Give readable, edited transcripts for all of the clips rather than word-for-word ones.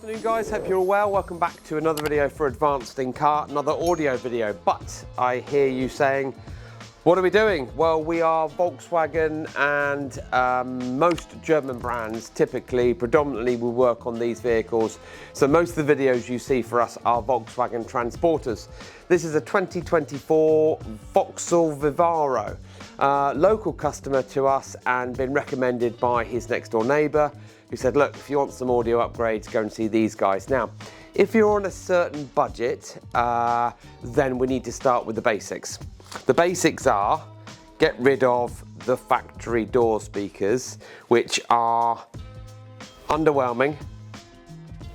Afternoon guys, hope you're all well. Welcome back to another video for Advanced in Car, another audio video. But I hear you saying, what are we doing? Well, we are Volkswagen, and most German brands typically, predominantly we work on these vehicles. So most of the videos you see for us are Volkswagen transporters. This is a 2024 Vauxhall Vivaro. Local customer to us and been recommended by his next door neighbour, who said, look, if you want some audio upgrades, go and see these guys. Now, if you're on a certain budget, then we need to start with the basics. The basics are, get rid of the factory door speakers, which are underwhelming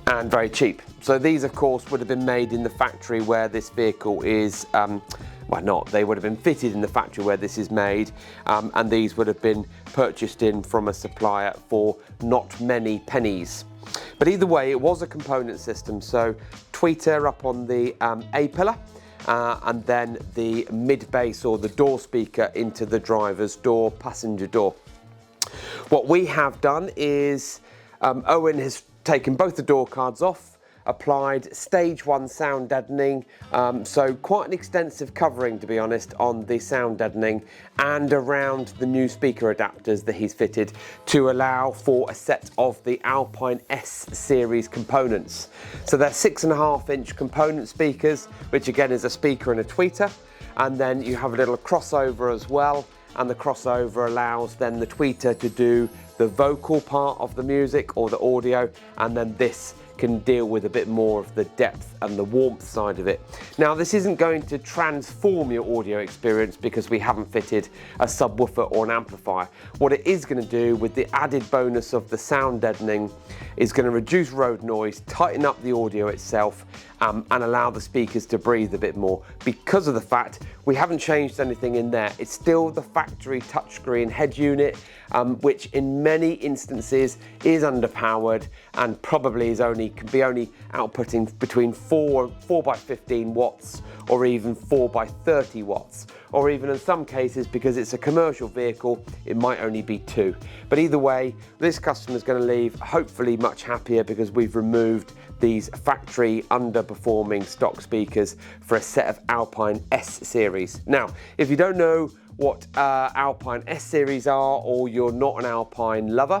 and very cheap. So these, of course, would have been made in the factory where this vehicle is, they would have been fitted in the factory where this is made, and these would have been purchased in from a supplier for not many pennies. But either way, it was a component system, so tweeter up on the A-pillar, and then the mid-bass or the door speaker into the driver's door, passenger door. What we have done is, Owen has taken both the door cards off, applied stage 1 sound deadening, so quite an extensive covering, to be honest, on the sound deadening and around the new speaker adapters that he's fitted to allow for a set of the Alpine S-Series components. So they're 6.5-inch component speakers, which again is a speaker and a tweeter, and then you have a little crossover as well, and the crossover allows then the tweeter to do the vocal part of the music or the audio, and then this can deal with a bit more of the depth and the warmth side of it. Now, this isn't going to transform your audio experience because we haven't fitted a subwoofer or an amplifier. What it is going to do, with the added bonus of the sound deadening, is going to reduce road noise, tighten up the audio itself, and allow the speakers to breathe a bit more. Because of the fact we haven't changed anything in there, it's still the factory touchscreen head unit, which in many instances is underpowered and probably can be only outputting between 4 by 15 watts or even 4 by 30 watts, or even in some cases, because it's a commercial vehicle, it might only be 2. But either way, this customer is going to leave hopefully much happier because we've removed these factory underperforming stock speakers for a set of Alpine S-Series. Now, if you don't know what Alpine S-Series are, or you're not an Alpine lover,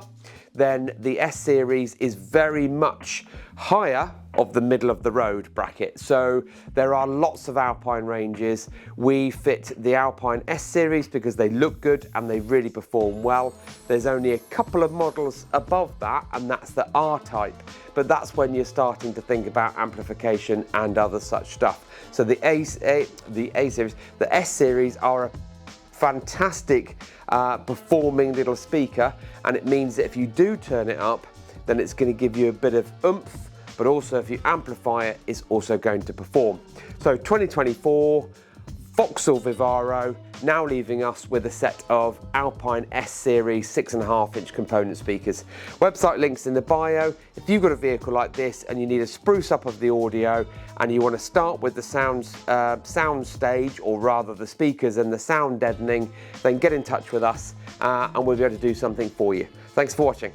then the S-Series is very much higher of the middle of the road bracket. So there are lots of Alpine ranges. We fit the Alpine S-Series because they look good and they really perform well. There's only a couple of models above that, and that's the R-Type, but that's when you're starting to think about amplification and other such stuff. So the A-Series, the S-Series are a fantastic performing little speaker, and it means that if you do turn it up, then it's going to give you a bit of oomph, but also if you amplify it, it's also going to perform. So 2024 Vauxhall Vivaro, now leaving us with a set of Alpine S-Series 6.5-inch component speakers. Website links in the bio. If you've got a vehicle like this and you need a spruce up of the audio, and you want to start with the sound stage, or rather the speakers and the sound deadening, then get in touch with us and we'll be able to do something for you. Thanks for watching.